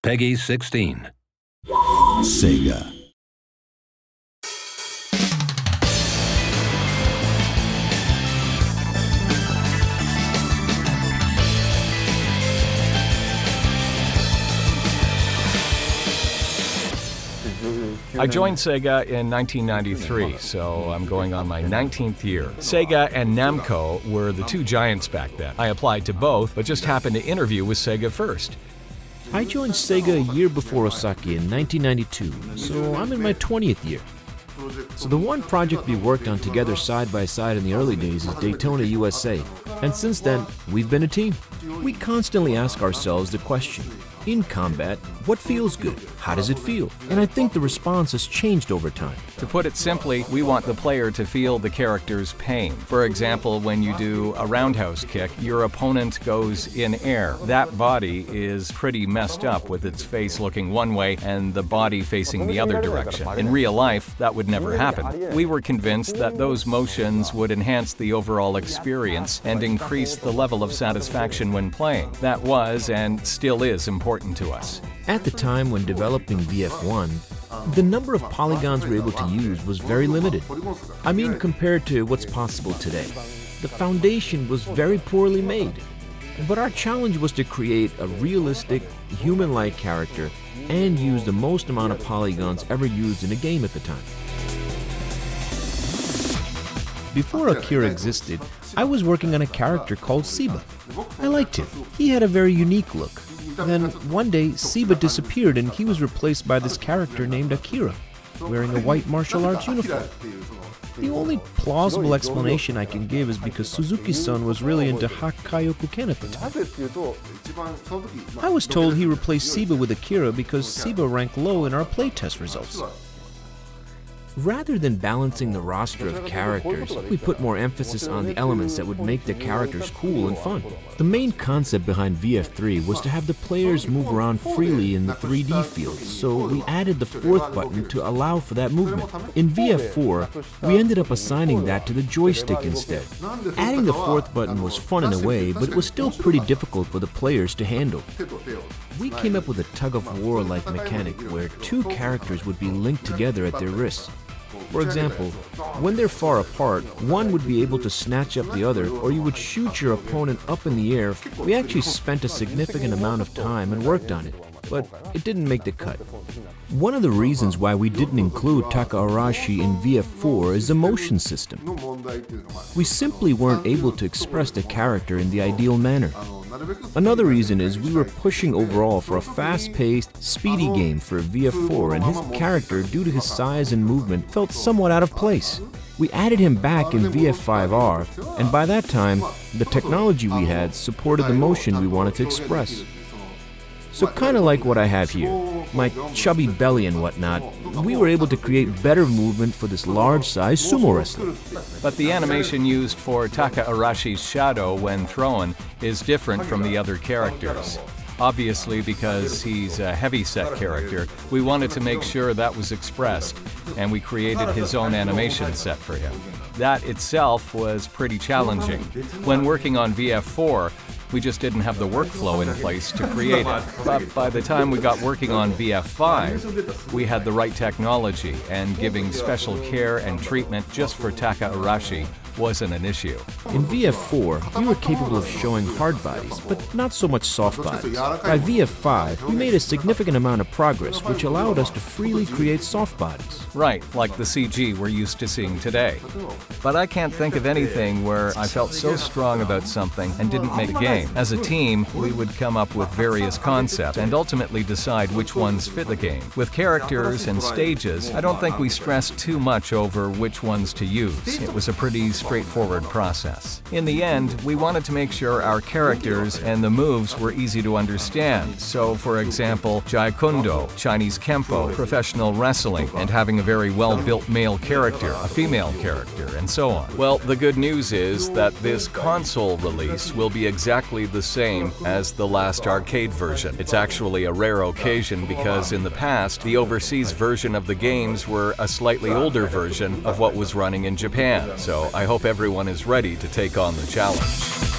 Peggy 16. Sega. I joined Sega in 1993, so I'm going on my 19th year. Sega and Namco were the two giants back then. I applied to both, but just happened to interview with Sega first. I joined Sega a year before Osaki in 1992, so I'm in my 20th year. So the one project we worked on together side by side in the early days is Daytona, USA, and since then, we've been a team. We constantly ask ourselves the question, in combat, what feels good? How does it feel? And I think the response has changed over time. To put it simply, we want the player to feel the character's pain. For example, when you do a roundhouse kick, your opponent goes in air. That body is pretty messed up with its face looking one way and the body facing the other direction. In real life, that would never happen. We were convinced that those motions would enhance the overall experience and increase the level of satisfaction when playing. That was and still is important to us. At the time when developing VF1, the number of polygons we were able to use was very limited. I mean, compared to what's possible today. The foundation was very poorly made. But our challenge was to create a realistic, human-like character and use the most amount of polygons ever used in a game at the time. Before Akira existed, I was working on a character called Seba. I liked him. He had a very unique look. Then one day, Seba disappeared and he was replaced by this character named Akira, wearing a white martial arts uniform. The only plausible explanation I can give is because Suzuki-san was really into Hakkayoku Ken at the time. I was told he replaced Seba with Akira because Seba ranked low in our playtest results. Rather than balancing the roster of characters, we put more emphasis on the elements that would make the characters cool and fun. The main concept behind VF3 was to have the players move around freely in the 3D field, so we added the fourth button to allow for that movement. In VF4, we ended up assigning that to the joystick instead. Adding the fourth button was fun in a way, but it was still pretty difficult for the players to handle. We came up with a tug-of-war-like mechanic where two characters would be linked together at their wrists. For example, when they're far apart, one would be able to snatch up the other, or you would shoot your opponent up in the air. We actually spent a significant amount of time and worked on it, but it didn't make the cut. One of the reasons why we didn't include Taka Arashi in VF4 is the motion system. We simply weren't able to express the character in the ideal manner. Another reason is we were pushing overall for a fast-paced, speedy game for VF4, and his character, due to his size and movement, felt somewhat out of place. We added him back in VF5R, and by that time, the technology we had supported the motion we wanted to express. So kind of like what I have here, my chubby belly and whatnot, we were able to create better movement for this large-size sumo wrestler. But the animation used for Taka Arashi's shadow when thrown is different from the other characters. Obviously, because he's a heavy-set character, we wanted to make sure that was expressed, and we created his own animation set for him. That itself was pretty challenging. When working on VF4, we just didn't have the workflow in place to create it. But by the time we got working on VF5, we had the right technology, and giving special care and treatment just for Taka Arashi wasn't an issue. In VF4, we were capable of showing hard bodies, but not so much soft bodies. By VF5, we made a significant amount of progress, which allowed us to freely create soft bodies. Right, like the CG we're used to seeing today. But I can't think of anything where I felt so strong about something and didn't make a game. As a team, we would come up with various concepts and ultimately decide which ones fit the game. With characters and stages, I don't think we stressed too much over which ones to use. It was a pretty straightforward process. In the end, we wanted to make sure our characters and the moves were easy to understand. So, for example, Jaikundo, Chinese Kempo, professional wrestling, and having a very well-built male character, a female character, and so on. Well, the good news is that this console release will be exactly the same as the last arcade version. It's actually a rare occasion because in the past, the overseas version of the games were a slightly older version of what was running in Japan. So I hope everyone is ready to take on the challenge.